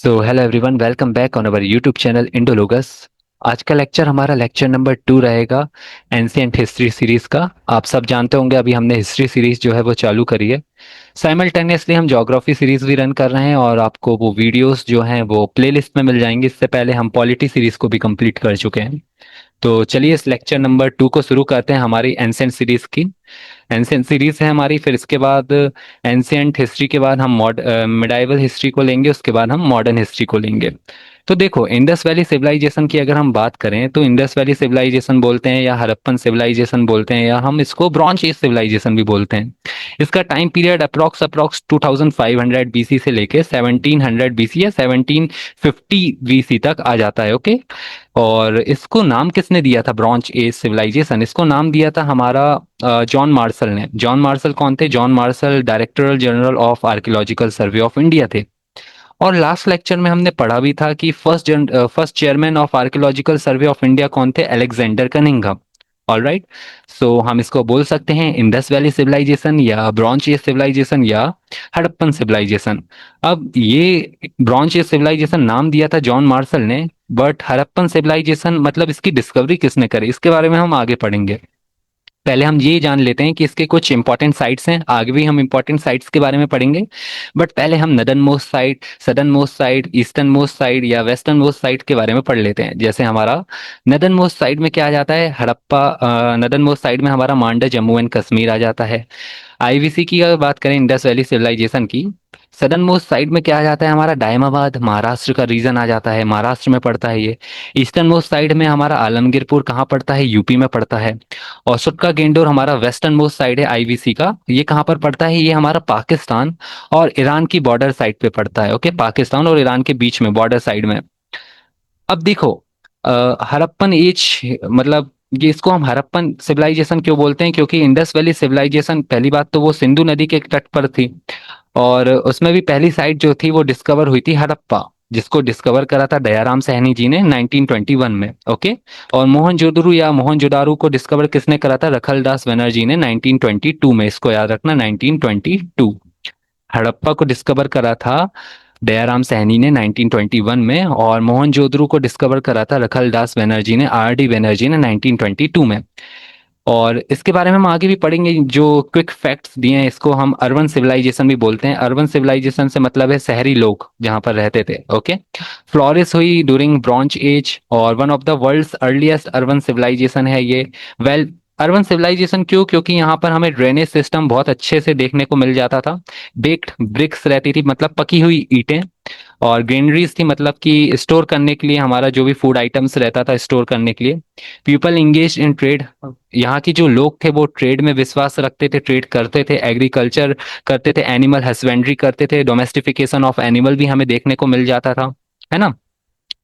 So hello everyone, welcome back on our YouTube channel Indologus. आज का lecture हमारा lecture number 2 रहेगा, ancient history series का। आप सब जानते होंगे अभी हमने हिस्ट्री सीरीज जो है वो चालू करी है। साइमल्टेनियसली हम ज्योग्राफी सीरीज भी रन कर रहे हैं और आपको वो वीडियोस जो हैं वो प्लेलिस्ट में मिल जाएंगे। इससे पहले हम पॉलिटी सीरीज को भी कंप्लीट कर चुके हैं। तो चलिए इस लेक्चर नंबर 2 को शुरू करते हैं हमारी एंशिएंट सीरीज की। एंशिएंट सीरीज है हमारी, फिर इसके बाद एंशिएंट हिस्ट्री के बाद हम मिडाइवल हिस्ट्री को लेंगे, उसके बाद हम मॉडर्न हिस्ट्री को लेंगे। तो देखो, इंडस वैली सिविलाइजेशन की अगर हम बात करें तो इंडस वैली सिविलाइजेशन बोलते हैं या हड़प्पन सिविलाइजेशन बोलते हैं या हम इसको ब्रॉन्ज एज सिविलाइजेशन भी बोलते हैं। इसका time period approx approx 2500 BC से लेके 1700 बीसी या 1750 बीसी तक आ जाता है। ओके। और इसको नाम किसने दिया था ब्रॉन्ज एज सिविलाइजेशन? इसको नाम दिया था हमारा जॉन मार्शल ने। जॉन मार्शल कौन थे? John Marshall director general of archaeological survey of India थे। और लास्ट लेक्चर में हमने पढ़ा भी था कि first chairman of archaeological survey of India कौन थे? Alexander Cunningham. All right. So हम इसको बोल सकते हैं इंडस वैली सिविलाइजेशन या ब्रॉन्ज एज सिविलाइजेशन या हड़प्पन सिविलाइजेशन। अब ये ब्रॉन्ज एज सिविलाइजेशन नाम दिया था जॉन मार्शल ने, बट हड़प्पन सिविलाइजेशन मतलब इसकी डिस्कवरी किसने करी, इसके बारे में हम आगे पढ़ेंगे। पहले हम ये जान लेते हैं कि इसके कुछ इंपॉर्टेंट साइट्स हैं, आगे भी हम इंपॉर्टेंट साइट्स के बारे में पढ़ेंगे। बट पहले हम northern most site, southern most site, eastern most site या वेस्टर्न मोस्ट साइट के बारे में पढ़ लेते हैं। जैसे हमारा नदर्न मोस्ट साइट में क्या आ जाता है? हड़प्पा। नदर्न मोस्ट साइट में हमारा मांडा जम्मू एंड कश्मीर आ जाता है। आईवीसी की अगर बात करें, इंडस वैली सिविलाइजेशन की, सदर्न मोस्ट साइड में क्या आ जाता है? हमारा डायमाबाद, महाराष्ट्र का रीजन आ जाता है, महाराष्ट्र में पड़ता है ये। ईस्टर्न मोस्ट साइड में हमारा आलमगीरपुर कहाँ पड़ता है? यूपी में पड़ता है। और सुटका गेंडोर हमारा वेस्टर्न मोस्ट साइड है आईवीसी का, ये कहाँ पर पड़ता है? ये हमारा पाकिस्तान और ईरान की बॉर्डर साइड पे पड़ता है। ओके, पाकिस्तान और ईरान के बीच में बॉर्डर साइड में। अब देखो, हड़प्पन एज मतलब ये, इसको हम हड़प्पन सिविलाइजेशन क्यों बोलते हैं? क्योंकि इंडस वैली सिविलाइजेशन पहली बात तो वो सिंधु नदी के तट पर थी। और उसमें भी पहली साइट जो थी वो डिस्कवर हुई थी हड़प्पा, जिसको डिस्कवर करा था दयाराम सहनी जी ने 1921 में। ओके। और मोहनजोदड़ो या मोहनजोदारो को डिस्कवर किसने करा था? रखलदास बनर्जी ने 1922 में। इसको याद रखना, 1922। हड़प्पा को डिस्कवर करा था दयाराम सहनी ने 1921 में, और मोहनजोदड़ो को डिस्कवर करा था रखलदास बनर्जी ने, आर डी बनर्जी ने 1922 में। और इसके बारे में हम आगे भी पढ़ेंगे। जो क्विक फैक्ट्स दिए हैं इसको हम अर्बन सिविलाइजेशन भी बोलते हैं। अर्बन सिविलाइजेशन से मतलब है शहरी लोग जहाँ पर रहते थे। ओके। फ्लोरिश हुई ड्यूरिंग ब्रॉन्ज एज और one of the world's earliest urban civilisation है ये। वेल, अर्बन सिविलाइजेशन क्यों? क्योंकि यहाँ पर हमें ड्रेनेज सिस्टम बहुत अच्छे से देखने को मिल जाता था। बेक्ड ब्रिक्स रहती थी, मतलब पकी हुई ईंटें। और ग्रेनरीज थी, मतलब कि स्टोर करने के लिए हमारा जो भी फूड आइटम्स रहता था स्टोर करने के लिए। पीपल इंगेज इन ट्रेड, यहाँ की जो लोग थे वो ट्रेड में विश्वास रखते थे, ट्रेड करते थे, एग्रीकल्चर करते थे, एनिमल हस्बेंड्री करते थे, डोमेस्टिफिकेशन ऑफ एनिमल भी हमें देखने को मिल जाता था, है ना।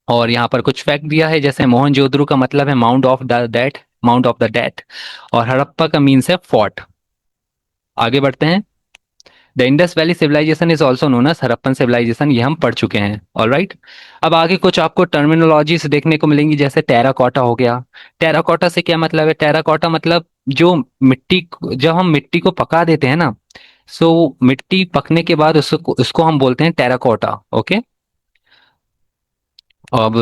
और यहाँ पर कुछ फैक्ट दिया है, जैसे मोहनजोदड़ो का मतलब है mount of the death, mount of the death. और हड़प्पा का मीन्स है फोर्ट। आगे बढ़ते हैं। The Indus valley civilisation is also known as Harappan civilisation, ये हम पढ़ चुके हैं। All right. अब आगे कुछ आपको टर्मिनोलॉजीज देखने को मिलेंगी, जैसे टेराकोटा हो गया। टेराकोटा से क्या मतलब है? टेराकोटा मतलब जो मिट्टी, जब हम मिट्टी को पका देते हैं ना, सो मिट्टी पकने के बाद उसको उसको हम बोलते हैं टेराकोटा। ओके। अब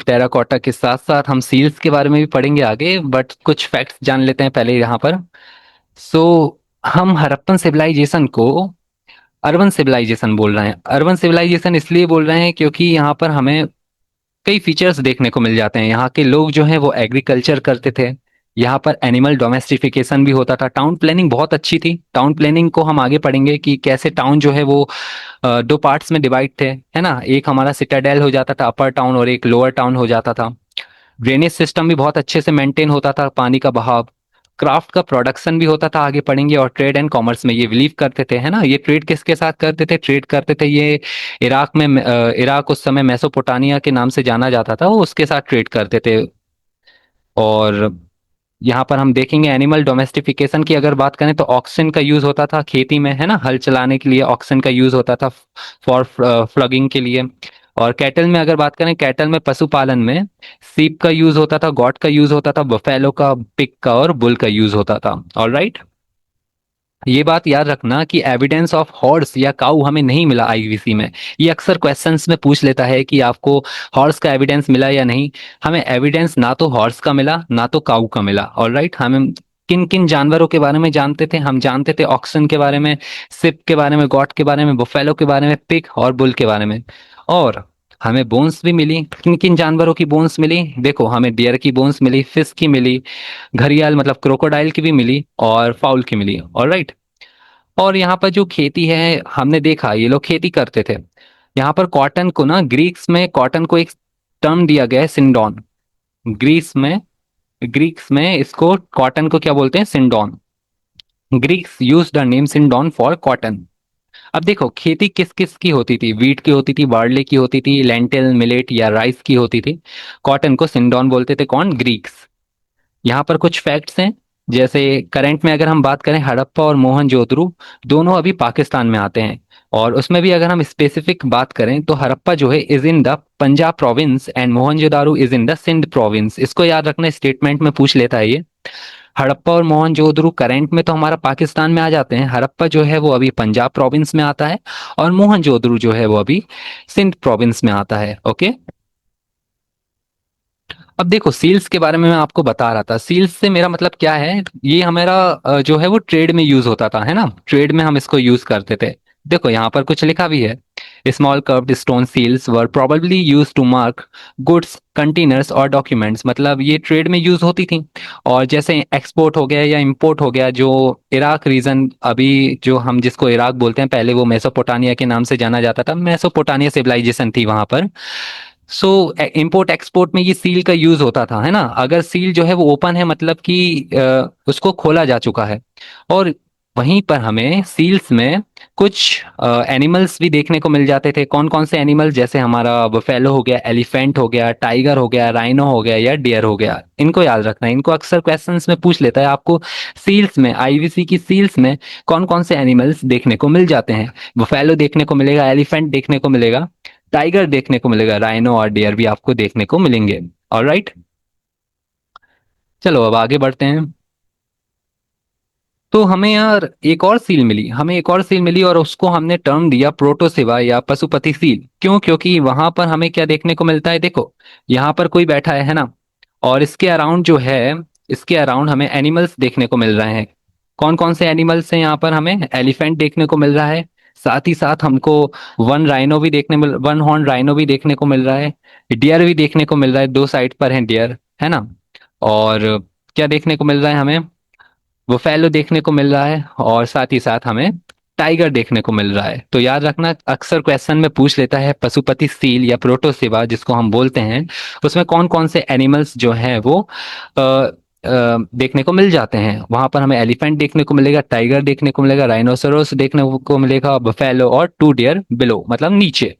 टेराकोटा के साथ साथ हम सील्स के बारे में भी पढ़ेंगे आगे, बट कुछ फैक्ट्स जान लेते हैं पहले यहाँ पर। सो हम हड़प्पन सिविलाइजेशन को अर्बन सिविलाइजेशन बोल रहे हैं। अर्बन सिविलाइजेशन इसलिए बोल रहे हैं क्योंकि यहाँ पर हमें कई फीचर्स देखने को मिल जाते हैं। यहाँ के लोग जो हैं वो एग्रीकल्चर करते थे। यहाँ पर एनिमल डोमेस्टिफिकेशन भी होता था। टाउन प्लानिंग बहुत अच्छी थी। टाउन प्लानिंग को हम आगे पढ़ेंगे कि कैसे टाउन जो है वो दो पार्ट्स में डिवाइड थे, है ना। एक हमारा सिटाडेल हो जाता था, अपर टाउन, और एक लोअर टाउन हो जाता था। ड्रेनेज सिस्टम भी बहुत अच्छे से मेंटेन होता था, पानी का बहाव। क्राफ्ट का प्रोडक्शन भी होता था, आगे पढ़ेंगे। और ट्रेड एंड कॉमर्स में ये बिलीव करते थे, है ना। ये ट्रेड किसके साथ करते थे? ट्रेड करते थे ये इराक में। इराक उस समय मेसोपोटामिया के नाम से जाना जाता था, वो उसके साथ ट्रेड करते थे। और यहाँ पर हम देखेंगे एनिमल डोमेस्टिफिकेशन की अगर बात करें तो ऑक्सन का यूज होता था खेती में, है ना। हल चलाने के लिए ऑक्सन का यूज होता था, फॉर फ्लगिंग के लिए। और कैटल में अगर बात करें, कैटल में पशुपालन में सीप का यूज होता था, गॉट का यूज होता था, बफेलो का, पिग का और बुल का यूज होता था। All right. ये बात याद रखना कि एविडेंस ऑफ हॉर्स या काऊ हमें नहीं मिला आईवीसी में। ये अक्सर क्वेश्चंस में पूछ लेता है कि आपको हॉर्स का एविडेंस मिला या नहीं। हमें एविडेंस ना तो हॉर्स का मिला ना तो काऊ का मिला। ऑलराइट, हम किन किन जानवरों के बारे में जानते थे? हम जानते थे ऑक्सन के बारे में, सिप के बारे में, गॉट के बारे में, बुफेलो के बारे में, पिग और बुल के बारे में। और हमें बोन्स भी मिली। किन किन जानवरों की बोन्स मिली? देखो, हमें डियर की बोन्स मिली, फिश की मिली, घड़ियाल मतलब क्रोकोडाइल की भी मिली, और फाउल की मिली। ऑलराइट। और यहाँ पर जो खेती है, हमने देखा ये लोग खेती करते थे। यहाँ पर कॉटन को ना, ग्रीक्स में कॉटन को एक टर्म दिया गया है, सिंडोन। ग्रीक्स में इसको, कॉटन को क्या बोलते हैं? Sindon. Greeks use the name sindon for cotton. अब देखो, खेती किस किस की होती थी? वीट की होती थी, बार्ले की होती थी, लेंटिल, मिलेट या राइस की होती थी। कॉटन को सिंडोन बोलते थे कौन? ग्रीक्स। यहाँ पर कुछ फैक्ट्स हैं। जैसे करंट में अगर हम बात करें, हड़प्पा और मोहनजोदड़ो दोनों अभी पाकिस्तान में आते हैं। और उसमें भी अगर हम स्पेसिफिक बात करें तो हड़प्पा जो है is in the Punjab province and Mohenjodaro is in the Sindh province. इसको याद रखना, स्टेटमेंट में पूछ लेता है ये। हड़प्पा और मोहनजोदड़ो करंट में तो हमारा पाकिस्तान में आ जाते हैं। हड़प्पा जो है वो अभी पंजाब प्रोविंस में आता है, और मोहनजोदड़ो जो है वो अभी सिंध प्रोविंस में आता है। ओके। अब देखो, सील्स के बारे में मैं आपको बता रहा था। सील्स से मेरा मतलब क्या है? ये हमारा जो है वो ट्रेड में यूज होता था, है ना? ट्रेड में हम इसको यूज करते थे। देखो, यहाँ पर कुछ लिखा भी है। Small curved stone seals were probably used to mark goods, containers और डॉक्यूमेंट्स। मतलब ये ट्रेड में यूज होती थी। और जैसे एक्सपोर्ट हो गया या इंपोर्ट हो गया, जो इराक रीजन, अभी जो हम जिसको इराक बोलते हैं, पहले वो मेसोपोटामिया के नाम से जाना जाता था, मेसोपोटामिया सिविलाइजेशन थी वहां पर। सो इंपोर्ट एक्सपोर्ट में ये सील का यूज होता था, है ना? अगर सील जो है वो ओपन है, मतलब कि उसको खोला जा चुका है। और वहीं पर हमें सील्स में कुछ एनिमल्स भी देखने को मिल जाते थे। कौन कौन से एनिमल? जैसे हमारा बफेलो हो गया, एलिफेंट हो गया, टाइगर हो गया, राइनो हो गया या डियर हो गया। इनको याद रखना है, इनको अक्सर क्वेश्चंस में पूछ लेता है आपको। सील्स में, आईवीसी की सील्स में कौन कौन से एनिमल्स देखने को मिल जाते हैं? बफेलो देखने को मिलेगा, एलिफेंट देखने को मिलेगा, टाइगर देखने को मिलेगा, राइनो और डियर भी आपको देखने को मिलेंगे। ऑलराइट, चलो अब आगे बढ़ते हैं। तो हमें यार एक और सील मिली, और उसको हमने टर्म दिया प्रोटोसिवा या पशुपति सील। क्यों? क्योंकि वहां पर हमें क्या देखने को मिलता है? देखो, यहाँ पर कोई बैठा है ना? और इसके अराउंड जो है, इसके अराउंड हमें एनिमल्स देखने को मिल रहे हैं। कौन कौन से एनिमल्स हैं यहाँ पर? हमें एलिफेंट देखने को मिल रहा है, साथ ही साथ हमको वन हॉर्न राइनो भी देखने को मिल रहा है, डियर भी देखने को मिल रहा है, दो साइड पर है डियर, है ना? और क्या देखने को मिल रहा है हमें? बुफैलो देखने को मिल रहा है, और साथ ही साथ हमें टाइगर देखने को मिल रहा है। तो याद रखना, अक्सर क्वेश्चन में पूछ लेता है पशुपति सील या प्रोटोसिवा जिसको हम बोलते हैं, उसमें कौन कौन से एनिमल्स जो हैं वो देखने को मिल जाते हैं। वहां पर हमें एलिफेंट देखने को मिलेगा, टाइगर देखने को मिलेगा, राइनोसोरस देखने को मिलेगा, बफेलो और टू डियर बिलो मतलब नीचे।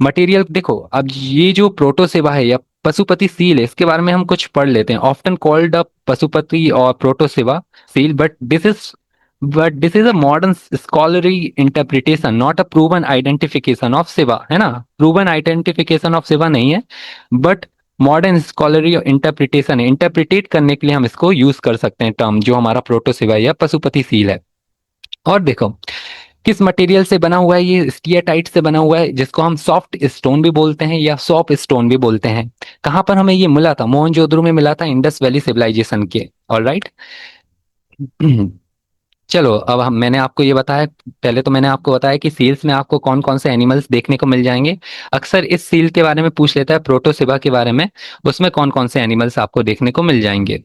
मटेरियल देखो, अब ये जो प्रोटोसेवा है या पशुपति सील है, इसके बारे में हम कुछ पढ़ लेते हैं। ऑफ्टन कॉल्ड अ पशुपति और प्रोटोसेवा seal, but this is a modern scholarly interpretation, not a proven identification of सिवा, है ना? प्रूवन आइडेंटिफिकेशन ऑफ सिवा नहीं है, बट मॉडर्न स्कॉलरी इंटरप्रिटेशन है। इंटरप्रिटेट करने के लिए हम इसको यूज कर सकते हैं टर्म, जो हमारा प्रोटोसेवा या पशुपति सील है। और देखो, किस मटेरियल से बना हुआ है? ये स्टीएटाइट से बना हुआ है, जिसको हम सॉफ्ट स्टोन भी बोलते हैं या सॉप स्टोन भी बोलते हैं। कहाँ पर हमें ये मिला था? मोहनजोदड़ो में मिला था, इंडस वैली सिविलाइजेशन के। ऑलराइट। चलो, अब हम मैंने आपको ये बताया, पहले तो मैंने आपको बताया कि सील्स में आपको कौन कौन से एनिमल्स देखने को मिल जाएंगे। अक्सर इस सील के बारे में पूछ लेता है, प्रोटोसिवा के बारे में, उसमें कौन कौन से एनिमल्स आपको देखने को मिल जाएंगे।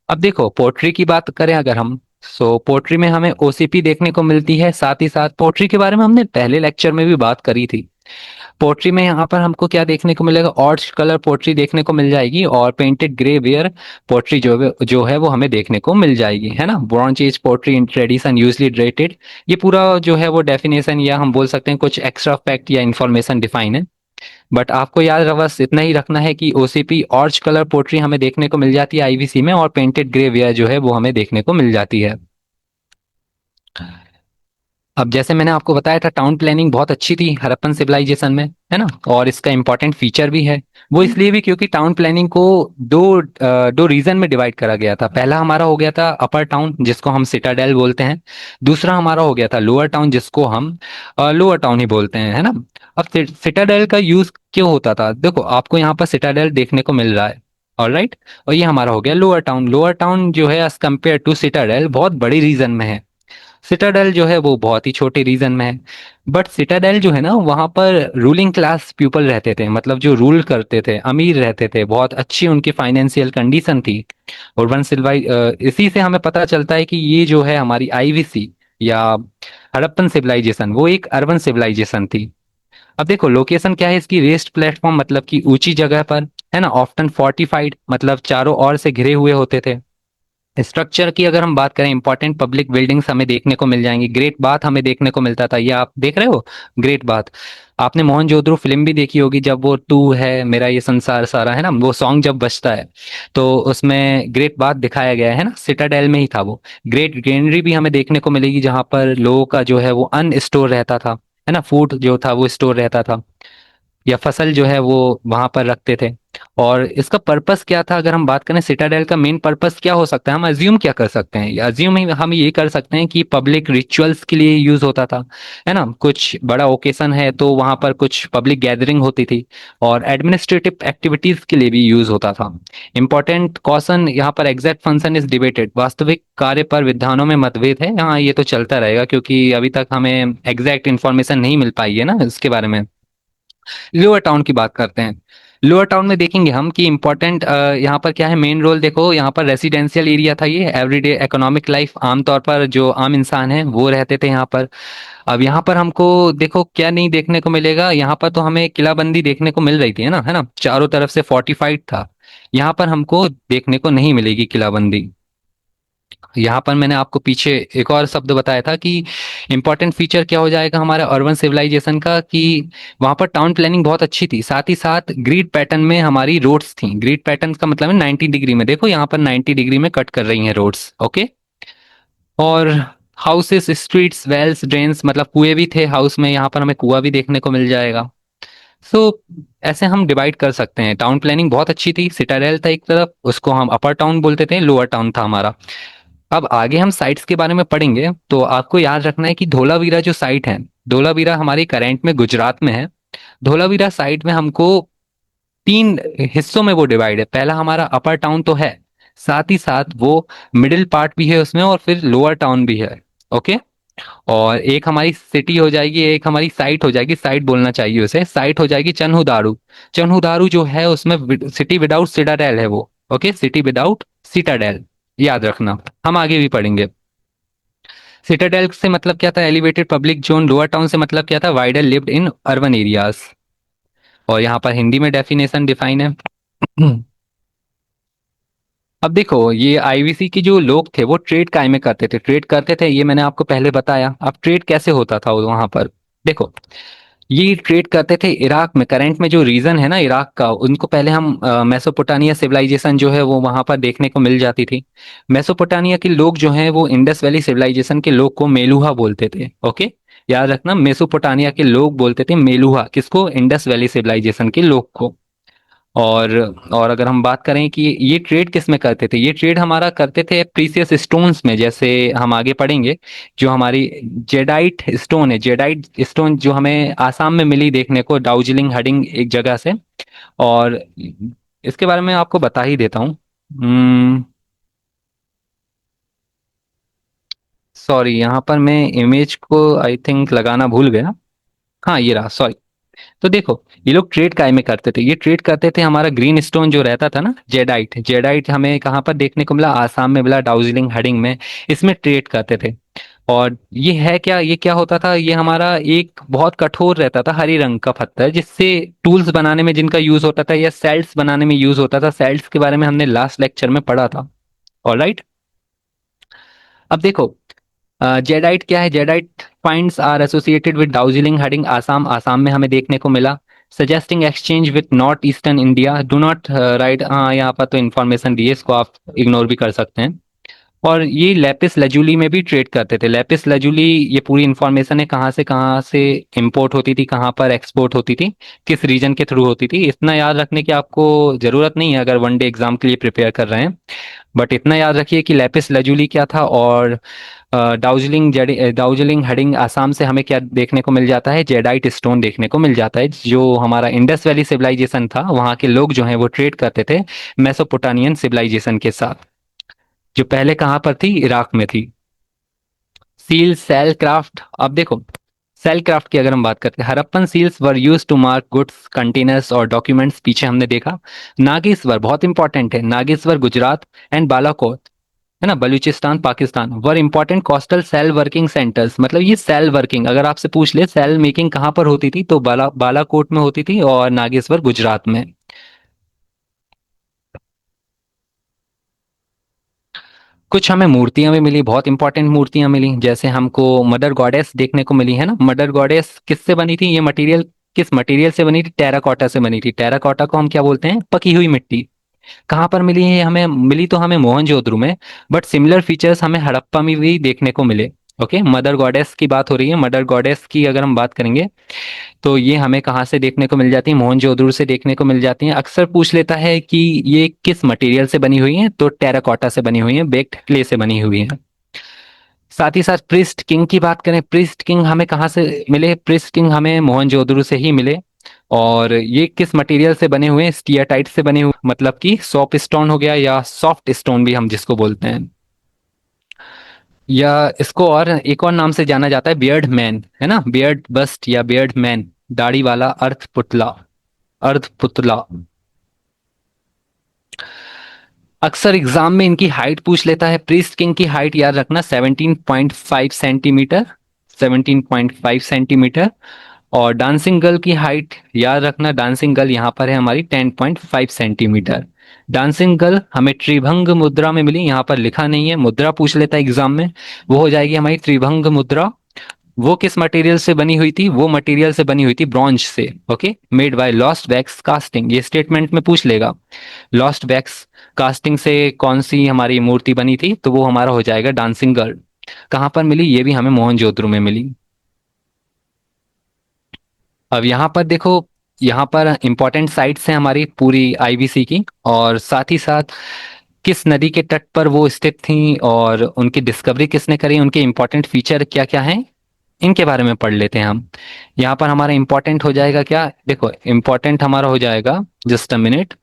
अब देखो, पोट्री की बात करें अगर हम, पोट्री में हमें ओसीपी देखने को मिलती है। साथ ही साथ पोट्री के बारे में हमने पहले लेक्चर में भी बात करी थी। पोट्री में यहाँ पर हमको क्या देखने को मिलेगा? ऑरेंज कलर पोट्री देखने को मिल जाएगी, और पेंटेड ग्रे वेयर पोट्री जो है वो हमें देखने को मिल जाएगी, है ना? ब्रॉन्ज एज पोट्री इन ट्रेडिशन यूजली ड्रेटेड। ये पूरा जो है वो डेफिनेशन, या हम बोल सकते हैं कुछ एक्स्ट्रा फैक्ट या इन्फॉर्मेशन डिफाइन है। बट आपको याद बस इतना ही रखना है कि ओसीपी ऑरेंज कलर पोट्री हमें देखने को मिल जाती है आईवीसी में, और पेंटेड ग्रे वेयर जो है वो हमें देखने को मिल जाती है। अब जैसे मैंने आपको बताया था, टाउन प्लानिंग बहुत अच्छी थी हड़प्पन सिविलाइजेशन में, है ना। और इसका इंपॉर्टेंट फीचर भी है, वो इसलिए भी क्योंकि टाउन प्लानिंग को दो रीजन में डिवाइड करा गया था। पहला हमारा हो गया था अपर टाउन, जिसको हम सिटाडेल बोलते हैं। दूसरा हमारा हो गया था लोअर टाउन, जिसको हम लोअर टाउन ही बोलते हैं, है ना। अब सिटाडेल का यूज क्यों होता था, देखो आपको यहाँ पर सिटाडेल देखने को मिल रहा है, ऑलराइट। और ये हमारा हो गया लोअर टाउन। लोअर टाउन जो है एज कम्पेयर टू सिटाडेल बहुत बड़ी रीजन में है। सिटाडेल जो है वो बहुत ही छोटे रीजन में है। बट सिटाडेल जो है ना, वहां पर रूलिंग क्लास पीपल रहते थे, मतलब जो रूल करते थे अमीर रहते थे, बहुत अच्छी उनकी फाइनेंशियल कंडीशन थी। और वन सिल्वाई इसी से हमें पता चलता है कि ये जो है हमारी आईवीसी या हड़प्पन सिविलाइजेशन, वो एक अर्बन सिविलाइजेशन थी। अब देखो लोकेशन क्या है इसकी, रेस्ट प्लेटफॉर्म मतलब कि ऊंची जगह पर, है ना। ऑफ्टन फोर्टिफाइड मतलब चारों ओर से घिरे हुए होते थे। स्ट्रक्चर की अगर हम बात करें, इंपॉर्टेंट पब्लिक बिल्डिंग्स हमें देखने को मिल जाएंगी। ग्रेट बाथ हमें देखने को मिलता था, ये आप देख रहे हो ग्रेट बाथ। आपने मोहनजोदड़ो फिल्म भी देखी होगी, जब वो तू है मेरा ये संसार सारा, है ना, वो सॉन्ग जब बजता है तो उसमें ग्रेट बाथ दिखाया गया है ना, सिटाडेल में ही था वो। ग्रेट ग्रेनरी भी हमें देखने को मिलेगी, जहाँ पर लोगों का जो है वो अन स्टोर रहता था, है ना, फूड जो था वो स्टोर रहता था, या फसल जो है वो वहां पर रखते थे। और इसका पर्पस क्या था, अगर हम बात करें सिटाडेल का मेन पर्पस क्या हो सकता है, हम अज्यूम क्या कर सकते हैं, अज्यूम हम ये कर सकते हैं कि पब्लिक रिचुअल्स के लिए यूज होता था, है ना। कुछ बड़ा ओकेशन है तो वहां पर कुछ पब्लिक गैदरिंग होती थी। और एडमिनिस्ट्रेटिव एक्टिविटीज के लिए भी यूज होता था। इंपॉर्टेंट क्वेश्चन यहाँ पर, एग्जैक्ट फंक्शन इज डिबेटेड, वास्तविक कार्य पर विद्वानों में मतभेद है। हाँ, ये तो चलता रहेगा क्योंकि अभी तक हमें एग्जैक्ट इन्फॉर्मेशन नहीं मिल पाई है ना इसके बारे में। लोअर टाउन की बात करते हैं। लोअर टाउन में देखेंगे हम कि इम्पोर्टेंट यहाँ पर क्या है, मेन रोल देखो, यहाँ पर रेसिडेंशियल एरिया था, ये एवरीडे इकोनॉमिक लाइफ, आमतौर पर जो आम इंसान है वो रहते थे यहाँ पर। अब यहाँ पर हमको देखो क्या नहीं देखने को मिलेगा, यहाँ पर तो हमें किलाबंदी देखने को मिल रही थी, है ना, चारों तरफ से फोर्टिफाइड था। यहाँ पर हमको देखने को नहीं मिलेगी किलाबंदी। यहाँ पर मैंने आपको पीछे एक और शब्द बताया था कि इंपॉर्टेंट फीचर क्या हो जाएगा हमारा अर्बन सिविलाइजेशन का, कि वहाँ पर टाउन प्लानिंग बहुत अच्छी थी, साथ ही साथ ग्रिड पैटर्न में हमारी रोड्स थी। ग्रिड पैटर्न का मतलब है 90 डिग्री में, देखो यहाँ पर 90 डिग्री में कट कर रही हैं रोड्स, ओके। और हाउसेस, स्ट्रीट्स, वेल्स, ड्रेन्स, मतलब कुएं भी थे हाउस में, यहाँ पर हमें कुआं भी देखने को मिल जाएगा। सो ऐसे हम डिवाइड कर सकते हैं। टाउन प्लानिंग बहुत अच्छी थी, सिटाडेल था एक तरफ, उसको हम अपर टाउन बोलते थे, लोअर टाउन था हमारा। अब आगे हम साइट्स के बारे में पढ़ेंगे, तो आपको याद रखना है कि धोलावीरा जो साइट है, धोलावीरा हमारी करंट में गुजरात में है। धोलावीरा साइट में हमको तीन हिस्सों में वो डिवाइड है। पहला हमारा अपर टाउन तो है, साथ ही साथ वो मिडिल पार्ट भी है उसमें, और फिर लोअर टाउन भी है, ओके। और एक हमारी सिटी हो जाएगी, एक हमारी साइट हो जाएगी, साइट बोलना चाहिए उसे, साइट हो जाएगी चन्हुदारू। चन्हुदारू जो है उसमें सिटी विदाउट सिटाडेल है वो, ओके, सिटी विदाउट सिटाडेल, याद रखना, हम आगे भी पढ़ेंगे। सिटाडेल से मतलब क्या था, elevated public zone. Lower town से मतलब क्या था, wider lived in urban areas. और यहाँ पर हिंदी में डेफिनेशन डिफाइन है। अब देखो ये आईवीसी के जो लोग थे वो ट्रेड काय में करते थे, ट्रेड करते थे, ये मैंने आपको पहले बताया। अब ट्रेड कैसे होता था वहां पर, देखो ये ट्रेड करते थे इराक में। करंट में जो रीजन है ना इराक का, उनको पहले हम मेसोपोटामिया सिविलाइजेशन जो है वो वहां पर देखने को मिल जाती थी। मेसोपोटामिया के लोग जो हैं वो इंडस वैली सिविलाइजेशन के लोग को मेलुहा बोलते थे, ओके। याद रखना, मेसोपोटामिया के लोग बोलते थे मेलुहा, किसको, इंडस वैली सिविलाइजेशन के लोग को। और और अगर हम बात करें कि ये ट्रेड किस में करते थे, ये ट्रेड हमारा करते थे प्रीसियस स्टोन्स में, जैसे हम आगे पढ़ेंगे। जो हमारी जेडाइट स्टोन है, जेडाइट स्टोन जो हमें आसाम में मिली देखने को, दार्जिलिंग हडिंग एक जगह से। और इसके बारे में आपको बता ही देता हूँ। सॉरी, यहाँ पर मैं इमेज को आई थिंक लगाना भूल गया। हाँ ये रहा, सॉरी। तो देखो ये लोग ट्रेड काय में करते थे, ये ट्रेड करते थे हमारा ग्रीन स्टोन जो रहता था ना, जेडाइट, जेडाइट हमें कहाँ पर देखने को मिला, आसाम में मिला, दार्जिलिंग हडिंग में, इसमें ट्रेड करते थे। और ये है क्या, ये क्या होता था, ये हमारा एक बहुत कठोर रहता था हरी रंग का पत्थर, जिससे टूल्स बनाने में जिनका यूज होता था, या सेल्ट्स बनाने में यूज होता था। सेल्ट्स के बारे में हमने लास्ट लेक्चर में पढ़ा था, ऑलराइट। अब देखो जेडाइट क्या है, jadeite finds are associated with Darjeeling हडिंग, आसाम, आसाम में हमें देखने को मिला। Suggesting exchange with north eastern India, do not write, हाँ यहाँ पर तो इन्फॉर्मेशन दी है, इसको आप इग्नोर भी कर सकते हैं। और ये लैपिस लजूली में भी ट्रेड करते थे। लैपिस लजूली, ये पूरी इंफॉर्मेशन है कहाँ से इंपोर्ट होती थी, कहाँ पर एक्सपोर्ट होती थी, किस रीजन के थ्रू होती थी। इतना याद रखने की आपको जरूरत नहीं है अगर वनडे एग्जाम के लिए प्रिपेयर कर रहे हैं। बट इतना याद रखिए कि लैपिस लजूली क्या था, और दार्जिलिंग हडिंग आसाम से हमें क्या देखने को मिल जाता है, जेडाइट स्टोन देखने को मिल जाता है। जो हमारा इंडस वैली सिविलाइजेशन था, वहाँ के लोग जो हैं वो ट्रेड करते थे मेसोपोटामियन सिविलाइजेशन के साथ, जो पहले कहाँ पर थी, इराक में थी। सील सेल क्राफ्ट, अब देखो सेल क्राफ्ट की अगर हम बात करते हैं, Harappan seals were used to mark goods, containers और डॉक्यूमेंट्स, पीछे हमने देखा। नागेश्वर बहुत इंपॉर्टेंट है, नागेश्वर गुजरात एंड बालाकोट, है ना, Baluchistan Pakistan, were important coastal shell working centres. मतलब ये सेल वर्किंग अगर आपसे पूछ ले सेल मेकिंग कहाँ पर होती थी, तो बालाकोट में होती थी और नागेश्वर गुजरात में। कुछ हमें मूर्तियां भी मिली, बहुत इंपॉर्टेंट मूर्तियां मिली, जैसे हमको मदर गॉडेस देखने को मिली, है ना। मदर गॉडेस किससे बनी थी, ये मटेरियल किस मटेरियल से बनी थी, टेराकोटा से बनी थी। टेराकोटा को हम क्या बोलते हैं, पकी हुई मिट्टी। कहाँ पर मिली है, हमें मिली तो हमें मोहनजोदड़ो में, बट सिमिलर फीचर्स हमें हड़प्पा में भी देखने को मिले। ओके, मदर गॉडेस की बात हो रही है, मदर गॉडेस की अगर हम बात करेंगे तो ये हमें कहाँ से देखने को मिल जाती है, मोहनजोदड़ो से देखने को मिल जाती हैं। अक्सर पूछ लेता है कि ये किस मटेरियल से बनी हुई है, तो टेराकोटा से बनी हुई है, बेक्ड क्ले से बनी हुई है। साथ ही साथ प्रिस्ट किंग की बात करें, प्रिस्ट किंग हमें कहाँ से मिले, प्रिस्ट किंग हमें मोहनजोदड़ो से ही मिले। और ये किस मटेरियल से बने हुए हैं, स्टियाटाइट से बने हुए, मतलब कि सॉप स्टोन हो गया, या सॉफ्ट स्टोन भी हम जिसको बोलते हैं, या इसको और एक और नाम से जाना जाता है, बियर्ड मैन, है ना, बियर्ड बस्ट या बियर्ड मैन, दाढ़ी वाला, अर्थ पुतला, अर्ध पुतला। अक्सर एग्जाम में इनकी हाइट पूछ लेता है। प्रीस्ट किंग की हाइट याद रखना 17.5 सेंटीमीटर, 17.5 सेंटीमीटर। और डांसिंग गर्ल की हाइट याद रखना, डांसिंग गर्ल यहाँ पर है हमारी 10.5 सेंटीमीटर। डांसिंग गर्ल हमें त्रिभंग मुद्रा में मिली, यहाँ पर लिखा नहीं है, मुद्रा पूछ लेता है एग्जाम में, वो हो जाएगी हमारी त्रिभंग मुद्रा। वो किस मटेरियल से बनी हुई थी, वो मटेरियल से बनी हुई थी ब्रॉन्ज से। Okay, made by lost wax casting, ये स्टेटमेंट में पूछ लेगा। लॉस्ट वैक्स कास्टिंग से कौन सी हमारी मूर्ति बनी थी, तो वो हमारा हो जाएगा डांसिंग गर्ल। कहाँ पर मिली, ये भी हमें मोहनजोदड़ो में मिली। अब यहाँ पर देखो, यहाँ पर इंपॉर्टेंट साइट्स हैं हमारी पूरी आईबीसी की, और साथ ही साथ किस नदी के तट पर वो स्थित थी और उनकी डिस्कवरी किसने करी, उनके इंपॉर्टेंट फीचर क्या क्या हैं, इनके बारे में पढ़ लेते हैं हम। यहाँ पर हमारा इंपॉर्टेंट हो जाएगा क्या, देखो इंपॉर्टेंट हमारा हो जाएगा, just a minute.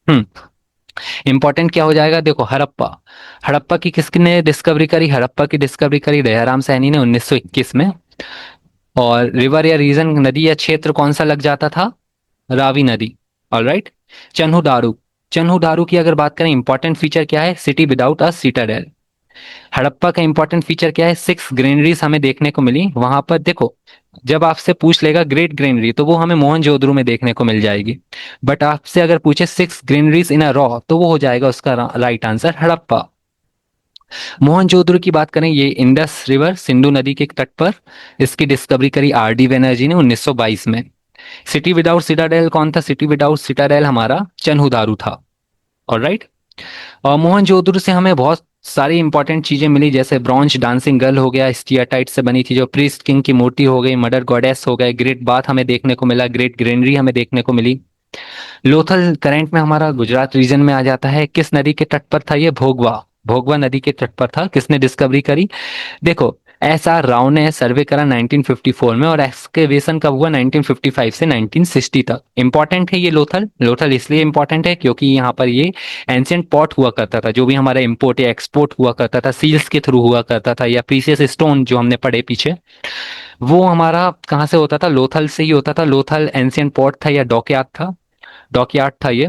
Hmm, important क्या हो जाएगा, देखो हड़प्पा। हड़प्पा की किसने डिस्कवरी करी, हड़प्पा की डिस्कवरी करी दयाराम सैनी ने 1921 में। और रिवर या रीजन, नदी या क्षेत्र कौन सा लग जाता था, रावी नदी। ऑलराइट। चन्हू दारू की अगर बात करें, इंपॉर्टेंट फीचर क्या है, city without a Citadel. Harappa का इंपॉर्टेंट फीचर क्या है, 6 ग्रेनरीज हमें देखने को मिली वहां पर। देखो जब आपसे पूछ लेगा ग्रेट ग्रेनरी, तो वो हमें मोहनजोदड़ो में देखने को मिल जाएगी। बट आपसे अगर पूछे 6 ग्रेनरीज इन अ रॉ, तो वो हो जाएगा उसका राइट आंसर हड़प्पा। मोहनजोदड़ो की बात करें, ये इंडस रिवर सिंधु नदी के तट पर, इसकी डिस्कवरी करी आरडी बनर्जी ने 1922 में। सिटी विदाउट सिटाडेल कौन था, सिटी विदाउट सिटाडेल हमारा चन्हू था। ऑलराइट। और मोहनजोदड़ो से हमें बहुत सारी इंपॉर्टेंट चीजें मिली, जैसे ब्रॉन्ज डांसिंग गर्ल हो गया, स्टियाटाइट से बनी थी जो प्रीस्ट किंग की मूर्ति हो गई, मदर गॉडेस हो गए, ग्रेट बाथ हमें देखने को मिला, ग्रेट ग्रेनरी हमें देखने को मिली। लोथल करंट में हमारा गुजरात रीजन में आ जाता है, किस नदी के तट पर था ये, भोगवा, भोगवा नदी के तट पर था। किसने डिस्कवरी करी, देखो एस आर राव ने सर्वे करा 1954 में, और एक्सकेवेशन कब हुआ, 1955 से 1960 तक। इंपॉर्टेंट है ये लोथल, लोथल इसलिए इंपॉर्टेंट है क्योंकि यहाँ पर ये एंशियंट पॉट हुआ करता था, जो भी हमारा इंपोर्ट या एक्सपोर्ट हुआ करता था सील्स के थ्रू हुआ करता था, या प्रीसियस स्टोन जो हमने पढ़े पीछे, वो हमारा कहाँ से होता था, लोथल से ही होता था। लोथल एंशियंट पॉट था या डॉकयार्ड था, डॉकयार्ड था ये।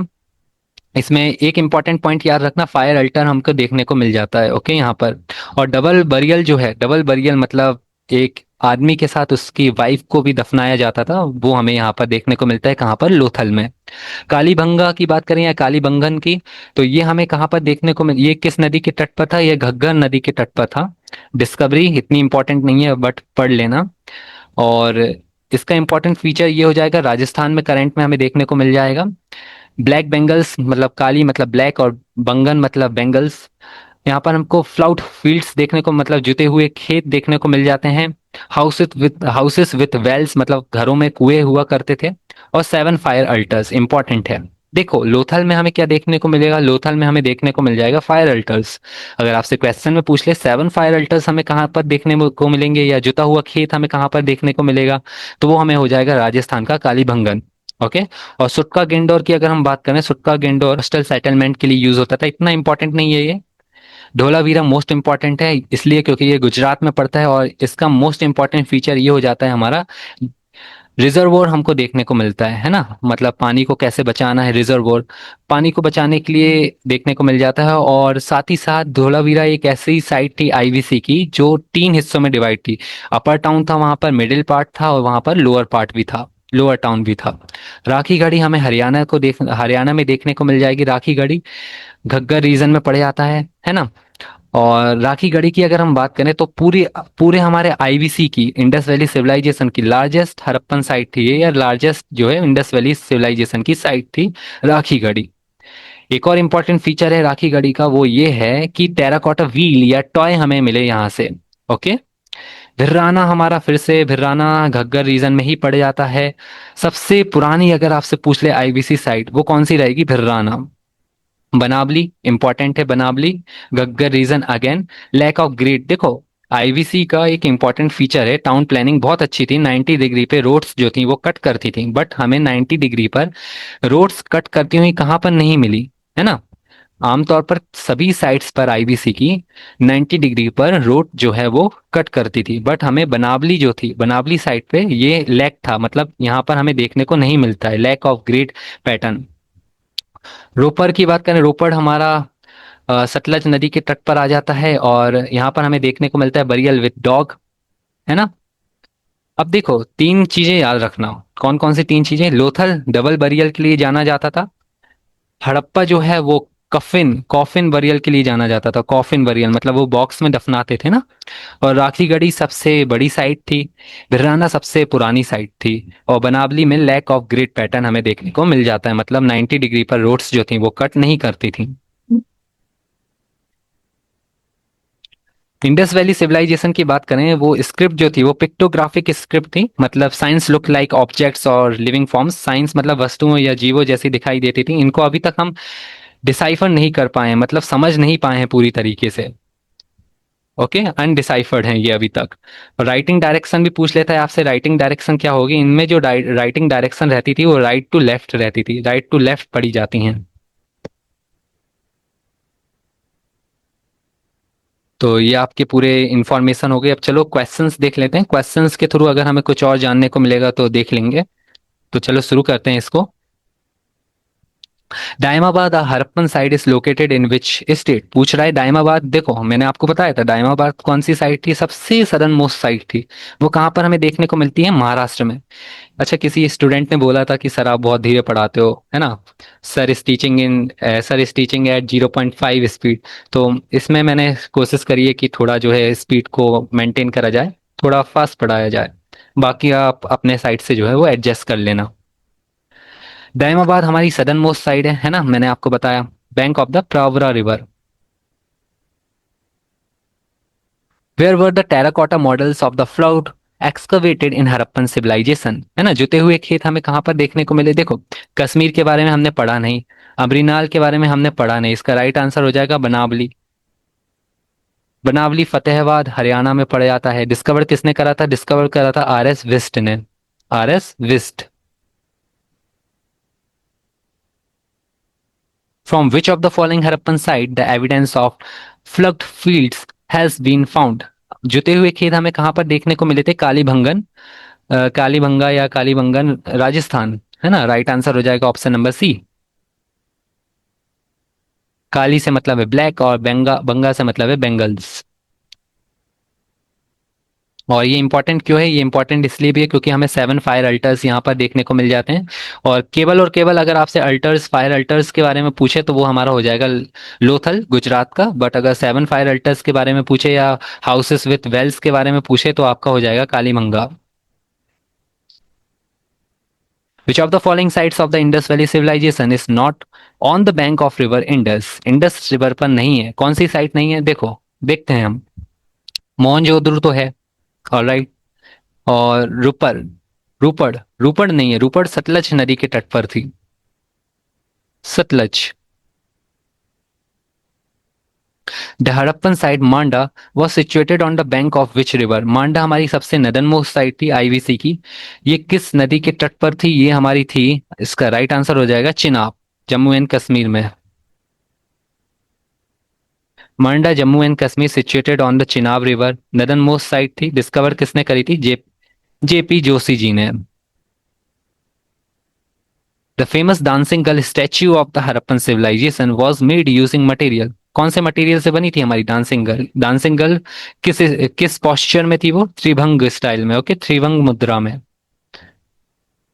इसमें एक इंपॉर्टेंट पॉइंट याद रखना, फायर अल्टर हमको देखने को मिल जाता है, ओके यहाँ पर। और डबल बरियल जो है, डबल बरियल मतलब एक आदमी के साथ उसकी वाइफ को भी दफनाया जाता था, वो हमें यहाँ पर देखने को मिलता है, कहाँ पर, लोथल में। कालीबंगा की बात करें या कालीबंगन की, तो ये हमें कहाँ पर देखने को मिल, ये किस नदी के तट पर था, ये घग्गर नदी के तट पर था। डिस्कवरी इतनी इंपॉर्टेंट नहीं है बट पढ़ लेना। और इसका इंपॉर्टेंट फीचर ये हो जाएगा, राजस्थान में करंट में हमें देखने को मिल जाएगा। ब्लैक बेंगल्स मतलब काली मतलब ब्लैक, और बंगन मतलब बेंगल्स। यहाँ पर हमको फ्लाउट फील्ड्स देखने को मतलब जुते हुए खेत देखने को मिल जाते हैं। हाउसेस विथ वेल्स मतलब घरों में कुएं हुआ करते थे। और 7 फायर अल्टर्स इंपॉर्टेंट है। देखो लोथल में हमें क्या देखने को मिलेगा, लोथल में हमें देखने को मिल जाएगा फायर अल्टर्स। अगर आपसे क्वेश्चन में पूछ ले 7 फायर अल्टर्स हमें कहाँ पर को मिलेंगे, या जुता हुआ खेत हमें कहाँ पर देखने को मिलेगा, तो वो हमें हो जाएगा राजस्थान का कालीबंगन। ओके। और सुटका गेंडोर की अगर हम बात करें, सुटका गेंडोर कोस्टल सेटलमेंट के लिए यूज होता था, इतना इंपॉर्टेंट नहीं है ये। धोलावीरा मोस्ट इंपॉर्टेंट है इसलिए क्योंकि ये गुजरात में पड़ता है, और इसका मोस्ट इंपॉर्टेंट फीचर ये हो जाता है हमारा रिजर्वोयर हमको देखने को मिलता है ना, मतलब पानी को कैसे बचाना है, रिजर्वोयर पानी को बचाने के लिए देखने को मिल जाता है। और साथ ही साथ धोलावीरा एक ऐसी साइट थी आईवीसी की जो 3 हिस्सों में डिवाइड थी। अपर टाउन था वहां पर, मिडिल पार्ट था, और वहां पर लोअर पार्ट भी था, लोअर टाउन भी था। राखी गढ़ी हमें हरियाणा में देखने को मिल जाएगी। राखी गढ़ी घग्गर रीजन में पड़े जाता है ना। और राखी गढ़ी की अगर हम बात करें तो पूरे पूरे हमारे आईवीसी की, इंडस वैली सिविलाइजेशन की लार्जेस्ट हड़प्पन साइट थी ये, या लार्जेस्ट जो है इंडस वैली सिविलाइजेशन की साइट थी राखी गढ़ी। एक और इम्पोर्टेंट फीचर है राखी गढ़ी का, वो ये है कि टेराकोटा व्हील या टॉय हमें मिले यहाँ से। ओके। भिर्राना हमारा फिर से भिर्राना घग्गर रीजन में ही पड़ जाता है। सबसे पुरानी अगर आपसे पूछ ले आईवीसी साइट वो कौन सी रहेगी, भिर्राना। बनावली इंपॉर्टेंट है, Banawali Ghaggar region again. Lack of grid, देखो आईवीसी का एक इंपॉर्टेंट फीचर है, टाउन प्लानिंग बहुत अच्छी थी, 90 डिग्री पे रोड्स जो थी वो कट करती थी, बट हमें 90 डिग्री पर रोड्स कट करती हुई कहाँ पर नहीं मिली, है ना। आमतौर पर सभी साइट्स पर आईवीसी की 90 डिग्री पर रोड जो है वो कट करती थी, बट हमें बनावली जो थी, बनावली साइड पे ये लैक था, मतलब यहाँ पर हमें देखने को नहीं मिलता है, लैक ऑफ ग्रिड पैटर्न। रोपड़ की बात करें, रोपड़ हमारा सतलज नदी के तट पर आ जाता है, और यहाँ पर हमें देखने को मिलता है बरियल विद डॉग, है ना। अब देखो 3 चीजें याद रखना। कौन कौन सी 3 चीजें, लोथल डबल बरियल के लिए जाना जाता था। हड़प्पा जो है वो कफिन कॉफिन बरियल के लिए जाना जाता था, कॉफिन बरियल मतलब वो बॉक्स में दफनाते थे ना। और राखी गढ़ी सबसे बड़ी साइट थी। भिराना सबसे पुरानी साइट थी। और बनावली में लैक ऑफ ग्रिड पैटर्न हमें देखने को मिल जाता है, मतलब 90 डिग्री पर रोड्स जो थी वो कट नहीं करती थी। इंडस वैली सिविलाइजेशन की बात करें, वो स्क्रिप्ट जो थी वो पिक्टोग्राफिक स्क्रिप्ट थी, मतलब साइंस लुक लाइक ऑब्जेक्ट्स और लिविंग फॉर्म्स, साइंस मतलब वस्तुओं या जीवों जैसी दिखाई देती थी। इनको अभी तक हम डिसाइफर नहीं कर पाए हैं, मतलब समझ नहीं पाए हैं पूरी तरीके से। ओके, अनडिसाइफर्ड हैं ये अभी तक। राइटिंग डायरेक्शन भी पूछ लेता है आपसे, राइटिंग डायरेक्शन क्या होगी, इनमें जो राइटिंग डायरेक्शन रहती थी वो राइट टू लेफ्ट रहती थी, राइट टू लेफ्ट पढ़ी जाती हैं। तो ये आपके पूरे इंफॉर्मेशन हो गए। अब चलो क्वेश्चंस देख लेते हैं, क्वेश्चंस के थ्रू अगर हमें कुछ और जानने को मिलेगा तो देख लेंगे। तो चलो शुरू करते हैं इसको। Daimabad Harappan site is located in which state, पूछ रहा है दायमाबाद। देखो मैंने आपको बताया था दायमाबाद कौन सी साइट थी, सबसे सदर्न मोस्ट साइट थी। वो कहाँ पर हमें देखने को मिलती है, महाराष्ट्र में। अच्छा, किसी स्टूडेंट ने बोला था कि सर आप बहुत धीरे पढ़ाते हो, है ना। Sir is teaching eight 0.5 speed. तो इसमें मैंने कोशिश करी है कि थोड़ा जो है स्पीड को मेंटेन करा जाए, थोड़ा फास्ट पढ़ाया जाए। बाकी आप अपने साइड से जो है वो एडजस्ट कर लेना। दायमाबाद हमारी सदर्न मोस्ट साइड है ना, मैंने आपको बताया। Bank of the Pravara river. Where were the terracotta models of the plough excavated in Harappan civilisation, है ना। जुते हुए खेत हमें कहाँ पर देखने को मिले, देखो कश्मीर के बारे में हमने पढ़ा नहीं, अबरीनाल के बारे में हमने पढ़ा नहीं, इसका राइट आंसर हो जाएगा बनावली। बनावली फतेहाबाद हरियाणा में पड़ जाता है। डिस्कवर किसने करा था, डिस्कवर करा था आर एस विस्ट ने, R S Bisht. From which of the following Harappan site the evidence of ploughed fields has been found. जुते हुए खेत हमें कहाँ पर देखने को मिले थे, कालीभंगन, कालीबंगा या कालीबंगन राजस्थान, है ना। राइट आंसर हो जाएगा ऑप्शन नंबर सी। काली से मतलब है ब्लैक, और बंगा बंगा से मतलब है बेंगल्स। और ये इंपॉर्टेंट क्यों है, ये इंपॉर्टेंट इसलिए भी है क्योंकि हमें 7 फायर अल्टर्स यहाँ पर देखने को मिल जाते हैं। और केवल अगर आपसे अल्टर्स फायर अल्टर्स के बारे में पूछे तो वो हमारा हो जाएगा लोथल गुजरात का, बट अगर 7 फायर अल्टर्स के बारे में पूछे या हाउसेस विथ वेल्स के बारे में पूछे तो आपका हो जाएगा Kalibangan. Which of the following sites of the Indus valley civilisation is not on the bank of river Indus? Indus river पर नहीं है, कौन सी साइट नहीं है देखो, देखते हैं हम। मोहनजोदड़ो तो है, ऑलराइट। और रूपर, रूपड़, रूपड़ नहीं है, रूपड़ सतलज नदी के तट पर थी, Sutlej. The Harappan site Manda was situated on the bank of which river? Manda हमारी सबसे नदन मोस्ट साइट थी आईवीसी की, ये किस नदी के तट पर थी? ये हमारी थी, इसका राइट आंसर हो जाएगा चिनाब, जम्मू एंड कश्मीर में। Manda Jammu and Kashmir situated on the Chenab river, northern most site थी, डिस्कवर किसने करी थी? जेपी जोशी जी ने। The famous dancing girl statue of the Harappan civilisation was made using material? कौन से मटेरियल से बनी थी हमारी डांसिंग गर्ल? डांसिंग गर्ल किस किस पोस्चर में थी वो? त्रिभंग स्टाइल में, ओके, त्रिभंग मुद्रा में।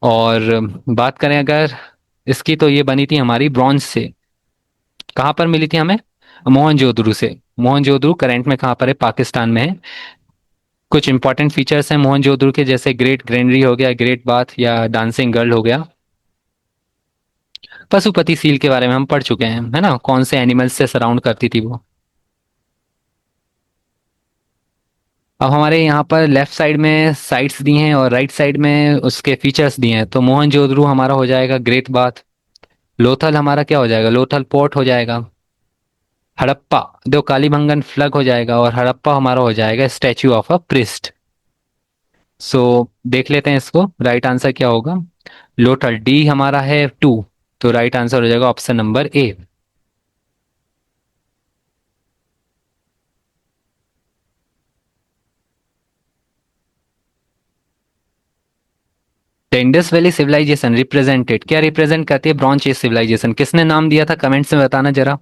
और बात करें अगर इसकी, तो ये बनी थी हमारी ब्रॉन्ज से। कहाँ पर मिली थी हमें? मोहनजोदड़ो से। मोहनजोदड़ो करंट में कहाँ पर है? पाकिस्तान में है। कुछ इंपॉर्टेंट फीचर्स हैं मोहनजोदड़ो के, जैसे ग्रेट ग्रेनरी हो गया, ग्रेट बाथ या डांसिंग गर्ल हो गया। पशुपति सील के बारे में हम पढ़ चुके हैं, है ना, कौन से एनिमल्स से सराउंड करती थी वो। अब हमारे यहाँ पर लेफ्ट साइड में साइट्स दी हैं और राइट साइड में उसके फीचर्स दिए हैं, तो मोहनजोदड़ो हमारा हो जाएगा ग्रेट बाथ, लोथल हमारा क्या हो जाएगा? लोथल पोर्ट हो जाएगा। हड़प्पा दो कालीबंगन फ्लग हो जाएगा, और हड़प्पा हमारा हो जाएगा स्टैच्यू ऑफ अ प्रिस्ट। सो देख लेते हैं इसको, राइट आंसर क्या होगा? लोथल डी हमारा है 2, तो राइट आंसर हो जाएगा option number A. The Indus valley civilisation represented, क्या रिप्रेजेंट करती है? Bronze age civilisation. किसने नाम दिया था? कमेंट्स में बताना जरा।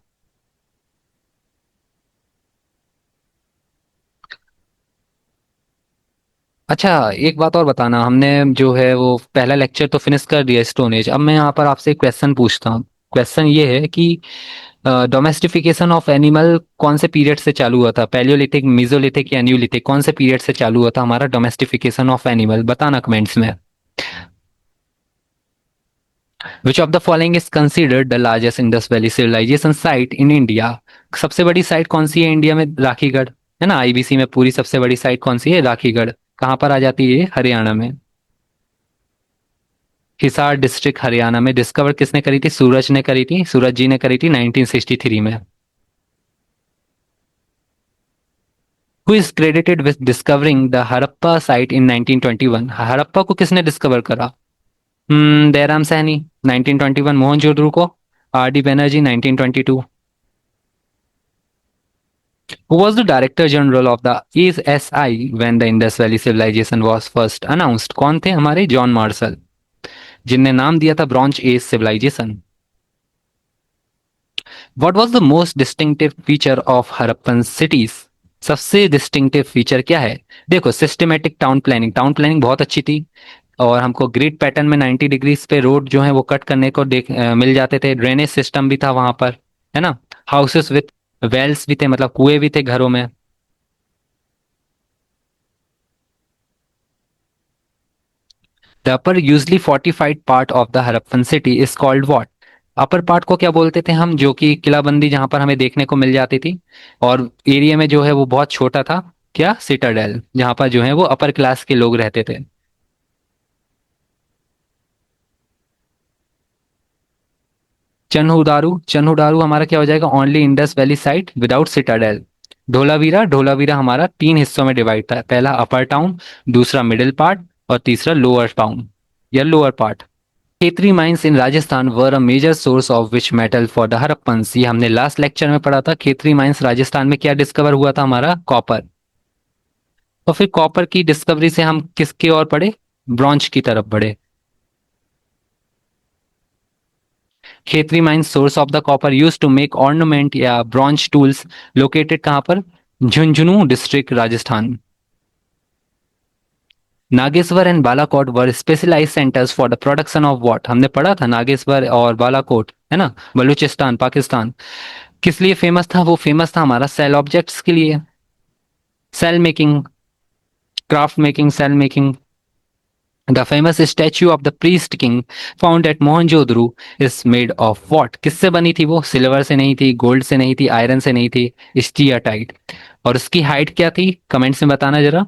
अच्छा, एक बात और बताना, हमने जो है वो पहला लेक्चर तो फिनिश कर दिया स्टोन एज। अब मैं यहाँ पर आपसे एक क्वेश्चन पूछता हूँ। क्वेश्चन ये है कि डोमेस्टिफिकेशन ऑफ एनिमल कौन से पीरियड से चालू हुआ था? पैलियोलिथिक, मेसोलिथिक या न्यूलिथिक? कौन से पीरियड से चालू हुआ था हमारा डोमेस्टिफिकेशन ऑफ एनिमल? बताना कमेंट्स में। Which of the following is considered the largest Indus valley civilisation site in India? सबसे बड़ी साइट कौन सी है इंडिया में? राखीगढ़, है ना, आईबीसी में पूरी सबसे बड़ी साइट कौन सी है? राखीगढ़। कहाँ पर आ जाती है ये? हरियाणा में। हिसार डिस्ट्रिक्ट हरियाणा में। डिस्कवर किसने करी थी? सूरज ने करी थी, सूरज जी ने करी थी 1963 में। Who is credited with discovering the Harappa site in 1921? Harappa को किसने डिस्कवर करा? दयाराम सहनी 1921, मोहनजोदड़ो को R D Banerjee 1922। Who was the Director General of the ESI when the Indus Valley Civilization was first announced? कौन थे हमारे? जॉन मार्शल, जिनने नाम दिया था bronze age civilisation. What was the most distinctive feature of Harappan cities? सबसे distinctive feature क्या है? देखो, systematic town planning, town planning बहुत अच्छी थी, और हमको ग्रिड पैटर्न में 90 डिग्रीज पे रोड जो है वो कट करने को मिल जाते थे। ड्रेनेज सिस्टम भी था वहां पर, है ना। हाउसेस विथ वेल्स भी थे, मतलब कुएं भी थे घरों में। The upper usually fortified part of the Harappan city is called what? Upper part को क्या बोलते थे हम, जो कि किलाबंदी जहां पर हमें देखने को मिल जाती थी, और एरिया में जो है वो बहुत छोटा था? क्या? सिटाडेल, जहां पर जो है वो अपर क्लास के लोग रहते थे। चन्हुदारू, चन्हुदारू हमारा क्या हो जाएगा? Only Indus valley site without citadel. Dholavira, Dholavira हमारा 3 हिस्सों में डिवाइड था, पहला अपर टाउन, दूसरा मिडिल पार्ट, और तीसरा लोअर टाउन या lower part. Khetri mines in Rajasthan were a major source of which metal for the Harappans? ये हमने लास्ट लेक्चर में पढ़ा था। खेतरी माइंस राजस्थान में क्या डिस्कवर हुआ था हमारा? कॉपर। तो फिर कॉपर की डिस्कवरी से हम किसकी ओर बढ़े? ब्रॉन्ज की तरफ बढ़े। Khetri mines source of the copper used to make ornament या ब्रॉन्ज टूल्स, लोकेटेड कहाँ पर? Jhunjhunu district, Rajasthan. Nageshwar and Balakot were specialise centres for the production of what? हमने पढ़ा था नागेश्वर और बालाकोट, है ना, बलूचिस्तान, पाकिस्तान। किस लिए फेमस था? वो फेमस था हमारा सेल ऑब्जेक्ट्स के लिए, shell making, craft making, shell making, the famous statue of the priest king found at Mohenjodaro is made of what? किससे बनी थी वो? सिल्वर से नहीं थी, गोल्ड से नहीं थी, आयरन से नहीं थी, स्टीयाटाइट। और उसकी हाइट क्या थी? कमेंट्स में बताना जरा।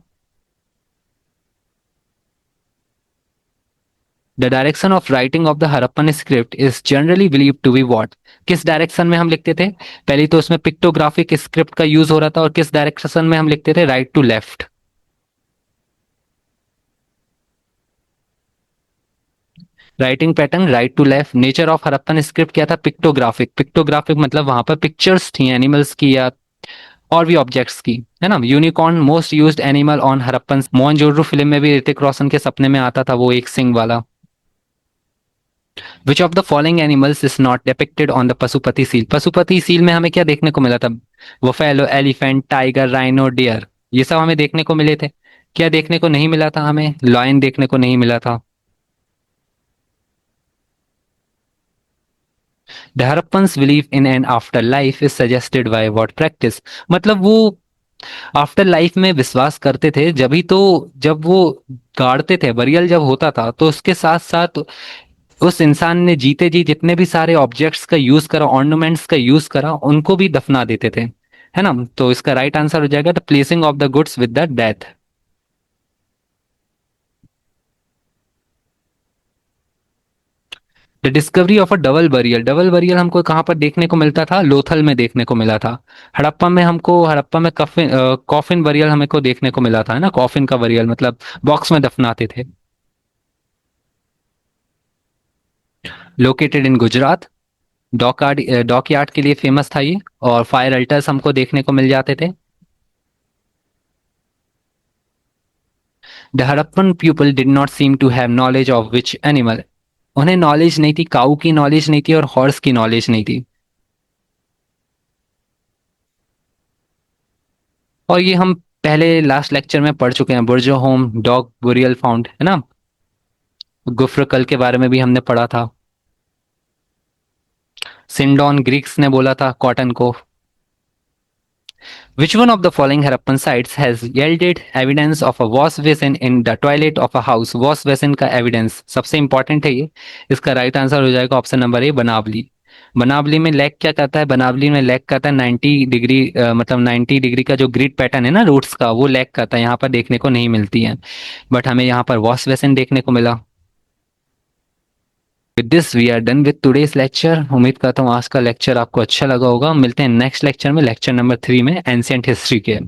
The direction of writing of the Harappan script is generally believe to be what? किस डायरेक्शन में हम लिखते थे? पहले तो उसमें पिक्टोग्राफिक स्क्रिप्ट का यूज हो रहा था, और किस डायरेक्शन में हम लिखते थे? Right to left. Writing pattern right to left. Nature of Harappan script क्या था? पिक्टोग्राफिक। पिक्टोग्राफिक मतलब वहां पर पिक्चर्स थी एनिमल्स की या और भी ऑब्जेक्ट्स की, है ना। Unicorn most used animal on Harappan. Mohenjodaro film में भी ऋतिक रोशन के सपने में आता था वो एक सिंग वाला। विच of the following animals is not depicted on the Pashupati seal? Pashupati seal में हमें क्या देखने को मिला था? वफेलो, एलिफेंट, टाइगर, राइनो, डियर, ये सब हमें देखने को मिले थे। क्या देखने को नहीं मिला था? हमें लॉयन देखने को नहीं मिला था। The Harappans believe in an after life is suggested by what practice? मतलब वो आफ्टर लाइफ में विश्वास करते थे, जब ही तो जब वो गाड़ते थे, बरियल जब होता था तो उसके साथ साथ उस इंसान ने जीते जी जितने भी सारे ऑब्जेक्ट्स का यूज करा, ऑर्नामेंट्स का यूज करा, उनको भी दफना देते थे, है ना। तो इसका राइट आंसर हो जाएगा the placing of the goods with the death. The discovery of a double burial. Double burial हमको कहाँ पर देखने को मिलता था? लोथल में देखने को मिला था। हड़प्पा में कफिन कॉफिन बरियल हमें को देखने को मिला था, है ना। कॉफिन का बरियल मतलब बॉक्स में दफनाते थे। Located in Gujarat. Dockyard के लिए फेमस था ये। और फायर अल्टर्स हमको देखने को मिल जाते थे। The Harappan people did not seem to have knowledge of which animal? उन्हें नॉलेज नहीं थी, काऊ की नॉलेज नहीं थी और हॉर्स की नॉलेज नहीं थी। और ये हम पहले लास्ट लेक्चर में पढ़ चुके हैं, बुर्जो होम डॉग बुरियल फाउंड, है ना। गुफ्र कल के बारे में भी हमने पढ़ा था। सिंडोन ग्रीक्स ने बोला था कॉटन को। Which one of the following Harappan sites has yielded evidence of a wash basin in the toilet of a house? Wash basin का एविडेंस सबसे इंपॉर्टेंट है ये। इसका राइट आंसर हो जाएगा ऑप्शन नंबर ए, बनावली। बनावली में लैक क्या करता है? बनावली में लैक करता है 90 डिग्री, मतलब 90 डिग्री का जो ग्रिड पैटर्न है ना रूट्स का, वो लैक करता है, यहाँ पर देखने को नहीं मिलती है। बट हमें यहाँ पर वॉश बेसिन देखने को मिला। With this we are done with today's lecture. उम्मीद करता हूँ आज का लेक्चर आपको अच्छा लगा होगा। मिलते हैं नेक्स्ट लेक्चर में, लेक्चर नंबर 3 में, एंशियंट हिस्ट्री के।